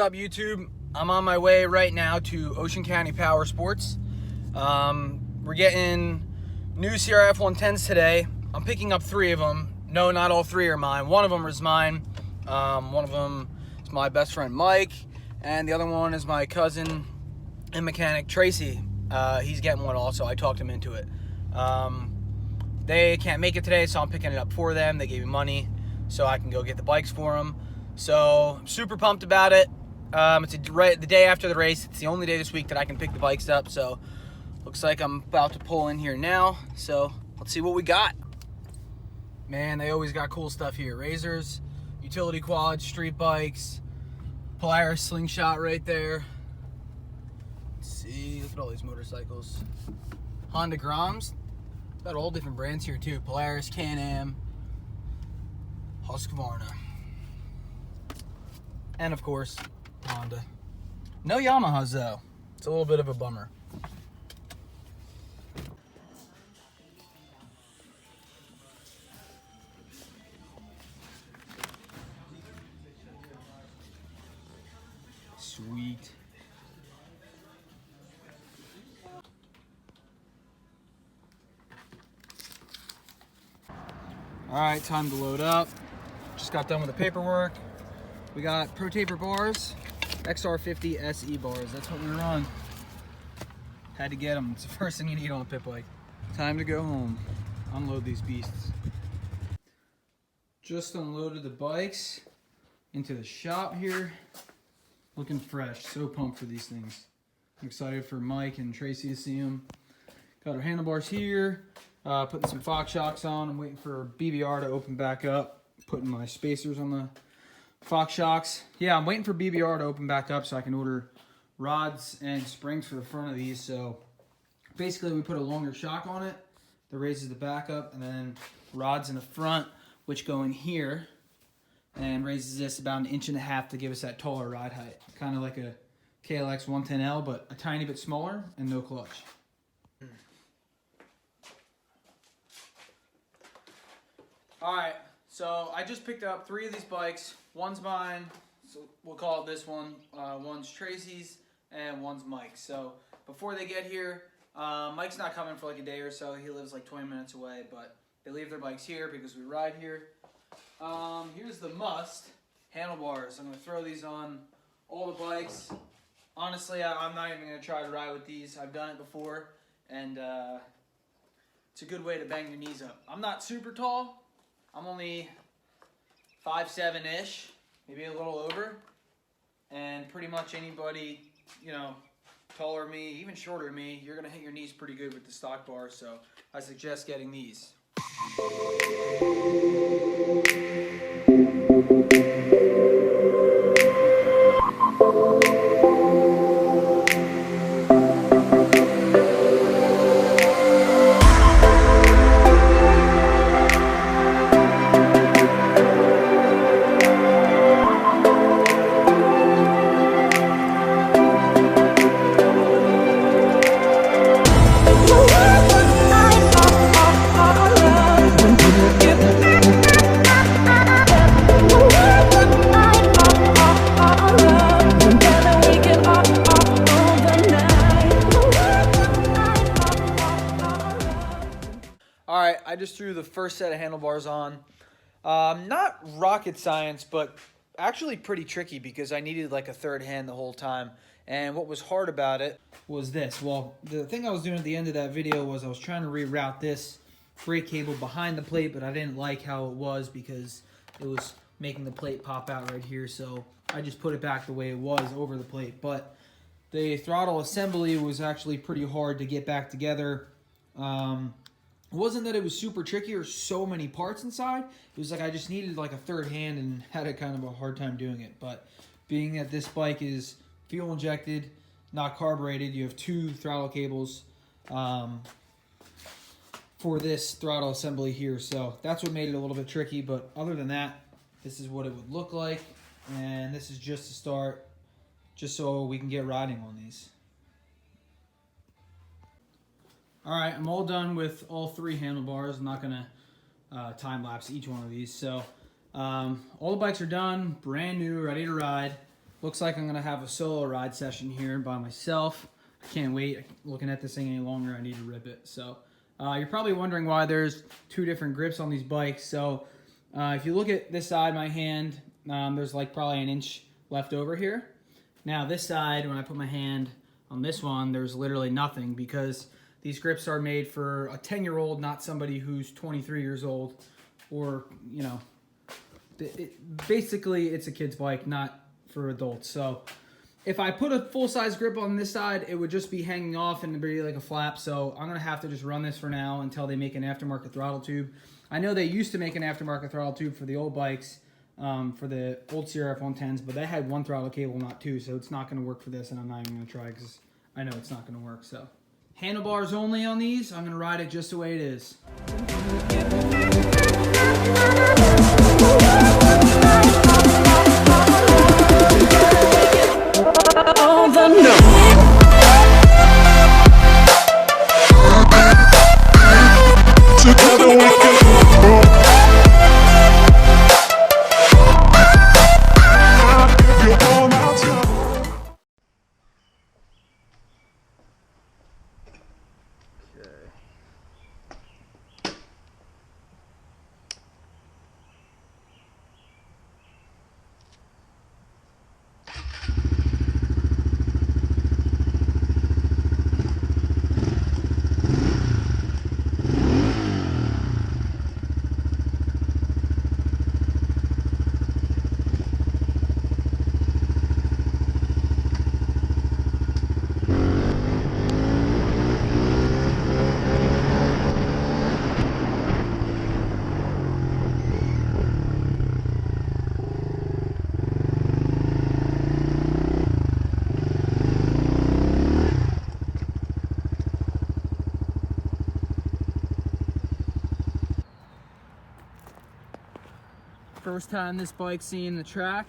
up, YouTube? I'm on my way right now to Ocean County Power Sports. We're getting new CRF110s today. I'm picking up 3 of them. No, not all 3 are mine. One of them is mine. One of them is my best friend Mike, and the other one is my cousin and mechanic Tracy. He's getting one also. I talked him into it. They can't make it today, so I'm picking it up for them. They gave me money so I can go get the bikes for them. So I'm super pumped about it. It's the day after the race. It's the only day this week that I can pick the bikes up. So looks like I'm about to pull in here now. So let's see what we got. Man, they always got cool stuff here. Razors, utility quads, street bikes, Polaris slingshot right there. Let's see, look at all these motorcycles. Honda Groms. Got all different brands here too. Polaris, Can-Am, Husqvarna. And of course, Honda. No Yamahas though. It's a little bit of a bummer. Sweet. All right, time to load up. Just got done with the paperwork. We got Pro Taper bars, XR50 SE bars. That's what we were on. Had to get them. It's the first thing you need on a pit bike. Time to go home. Unload these beasts. Just unloaded the bikes into the shop here. Looking fresh. So pumped for these things. I'm excited for Mike and Tracy to see them. Got our handlebars here. Putting some Fox shocks on. I'm waiting for BBR to open back up. Putting my spacers on the Fox shocks. Yeah, I'm waiting for BBR to open back up so I can order rods and springs for the front of these. So basically we put a longer shock on it that raises the back up, and then rods in the front which go in here and raises this about 1.5 inches to give us that taller ride height. Kind of like a KLX 110L, but a tiny bit smaller and no clutch. Alright, so I just picked up 3 of these bikes. One's mine, so we'll call it this one. One's Tracy's, and one's Mike's. So before they get here, Mike's not coming for like a day or so. He lives like 20 minutes away, but they leave their bikes here because we ride here. Here's the must, handlebars. I'm going to throw these on all the bikes. Honestly, I'm not even going to try to ride with these. I've done it before, and it's a good way to bang your knees up. I'm not super tall. I'm only 5'7"-ish, maybe a little over, and pretty much anybody, you know, taller than me, even shorter than me, you're gonna hit your knees pretty good with the stock bars, so I suggest getting these. Alright, I just threw the first set of handlebars on. Not rocket science, but actually pretty tricky because I needed like a third hand the whole time. And what was hard about it was this. Well, the thing I was doing at the end of that video was I was trying to reroute this brake cable behind the plate, but I didn't like how it was because it was making the plate pop out right here. So I just put it back the way it was over the plate. But the throttle assembly was actually pretty hard to get back together. It wasn't that it was super tricky or so many parts inside. It was like I just needed like a third hand and had a kind of a hard time doing it. But being that this bike is fuel injected, not carbureted, you have 2 throttle cables for this throttle assembly here. So that's what made it a little bit tricky. But other than that, this is what it would look like. And this is just to start, just so we can get riding on these. All right, I'm all done with all 3 handlebars. I'm not gonna time lapse each one of these. So all the bikes are done, brand new, ready to ride. Looks like I'm gonna have a solo ride session here by myself. I can't wait. Looking at this thing any longer, I need to rip it. So you're probably wondering why there's two different grips on these bikes. So if you look at this side of my hand, there's like probably an inch left over here. Now this side, when I put my hand on this one, there's literally nothing, because these grips are made for a 10-year-old, not somebody who's 23 years old, or, you know, basically it's a kid's bike, not for adults. So if I put a full-size grip on this side, it would just be hanging off and be like a flap. So I'm gonna have to just run this for now until they make an aftermarket throttle tube. I know they used to make an aftermarket throttle tube for the old bikes, for the old CRF110s, but they had one throttle cable, not two, so it's not gonna work for this, and I'm not even gonna try because I know it's not gonna work. So handlebars only on these. I'm gonna ride it just the way it is. First time this bike's seeing the track.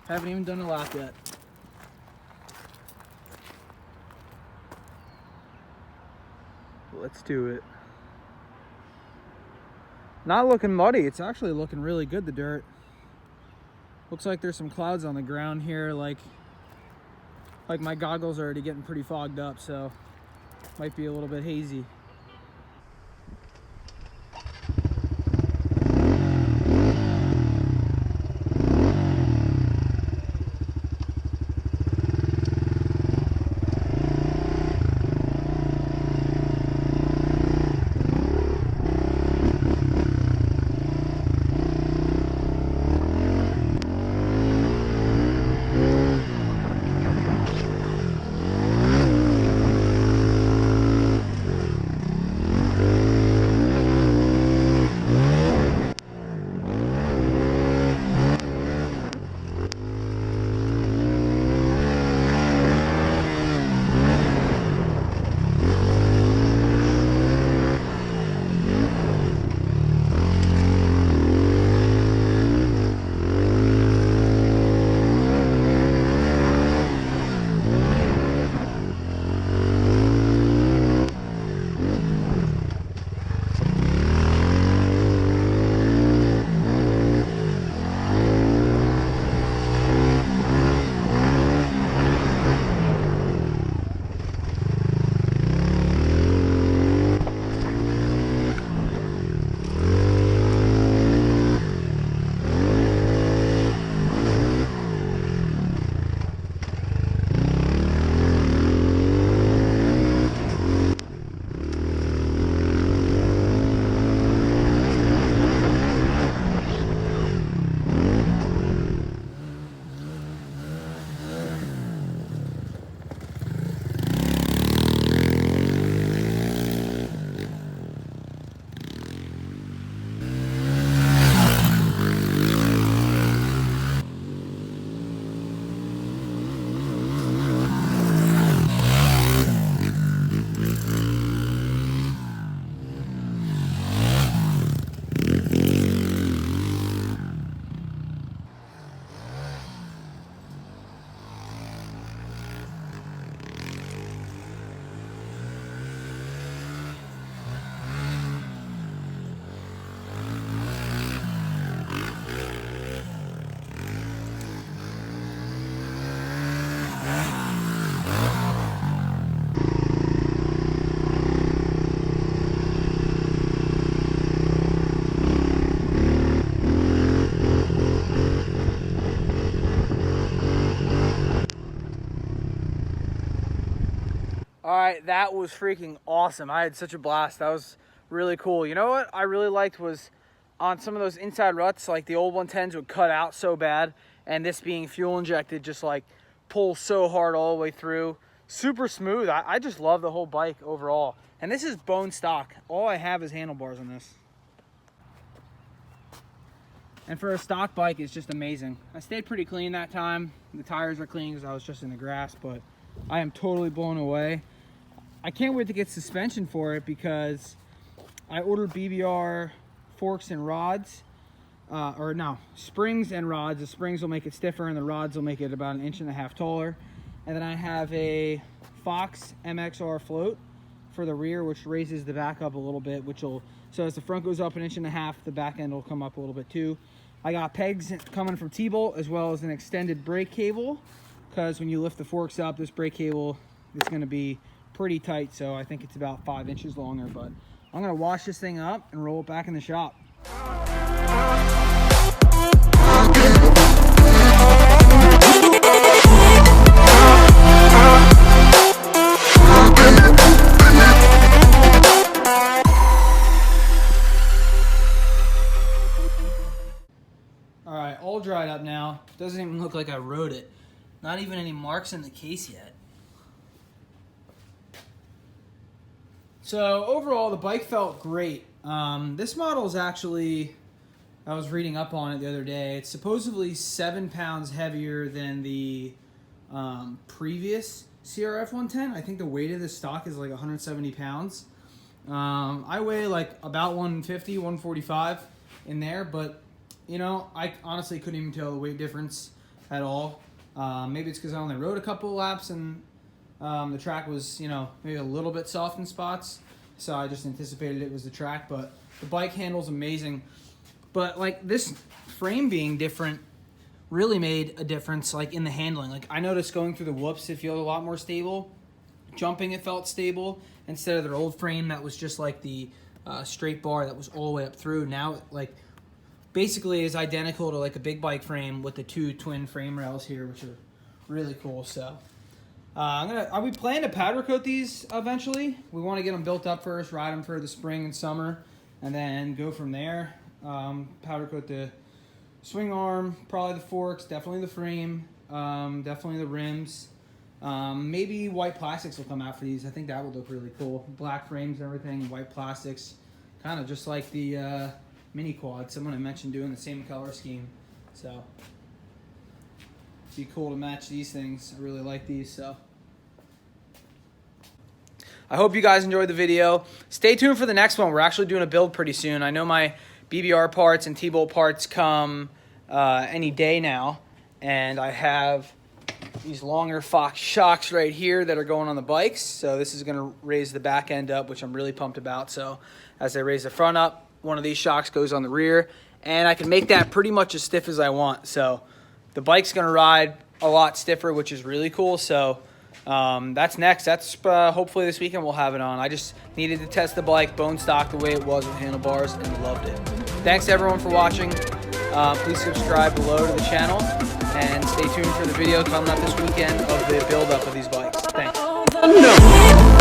Haven't even done a lap yet. Let's do it. Not looking muddy. It's actually looking really good, the dirt. Looks like there's some clouds on the ground here, like my goggles are already getting pretty fogged up, so might be a little bit hazy. All right, that was freaking awesome. I had such a blast. That was really cool. You know what I really liked was on some of those inside ruts, like the old 110s would cut out so bad, and this being fuel injected just like pulls so hard all the way through. Super smooth. I just love the whole bike overall. And this is bone stock. All I have is handlebars on this. And for a stock bike, it's just amazing. I stayed pretty clean that time. The tires are clean because I was just in the grass, but I am totally blown away. I can't wait to get suspension for it because I ordered BBR forks and rods. Springs and rods. The springs will make it stiffer and the rods will make it about 1.5 inches taller. And then I have a Fox MXR float for the rear, which raises the back up a little bit, so as the front goes up 1.5 inches, the back end will come up a little bit too. I got pegs coming from T-Bolt as well as an extended brake cable, because when you lift the forks up, this brake cable is going to be pretty tight, so I think it's about 5 inches longer. But I'm going to wash this thing up and roll it back in the shop. All right, all dried up now. Doesn't even look like I rode it. Not even any marks in the case yet. So overall, the bike felt great. This model is actually, I was reading up on it the other day, it's supposedly 7 pounds heavier than the previous CRF110. I think the weight of this stock is like 170 pounds. I weigh like about 150, 145 in there, but you know, I honestly couldn't even tell the weight difference at all. Maybe it's because I only rode a couple of laps and the track was, you know, maybe a little bit soft in spots. So I just anticipated it was the track, but the bike handle's amazing. But like this frame being different really made a difference like in the handling. Like I noticed going through the whoops, it felt a lot more stable. Jumping, it felt stable instead of their old frame that was just like the straight bar that was all the way up through. Now like basically is identical to like a big bike frame with the 2 twin frame rails here, which are really cool. So we plan to powder coat these eventually. We want to get them built up first, ride them for the spring and summer, and then go from there. Powder coat the swing arm, probably the forks, definitely the frame, definitely the rims. Maybe white plastics will come out for these. I think that would look really cool. Black frames and everything, white plastics, kind of just like the mini quad. Someone had mentioned doing the same color scheme, so it'd be cool to match these things. I really like these, so I hope you guys enjoyed the video. Stay tuned for the next one. We're actually doing a build pretty soon. I know my BBR parts and T-Bolt parts come any day now, and I have these longer Fox shocks right here that are going on the bikes. So this is going to raise the back end up, which I'm really pumped about. So as I raise the front up, one of these shocks goes on the rear, and I can make that pretty much as stiff as I want. So the bike's going to ride a lot stiffer, which is really cool. So that's next. That's hopefully this weekend we'll have it on. I just needed to test the bike bone stock the way it was with handlebars, and loved it. Thanks everyone for watching. Please subscribe below to the channel, and stay tuned for the video coming up this weekend of the build up of these bikes. Thanks.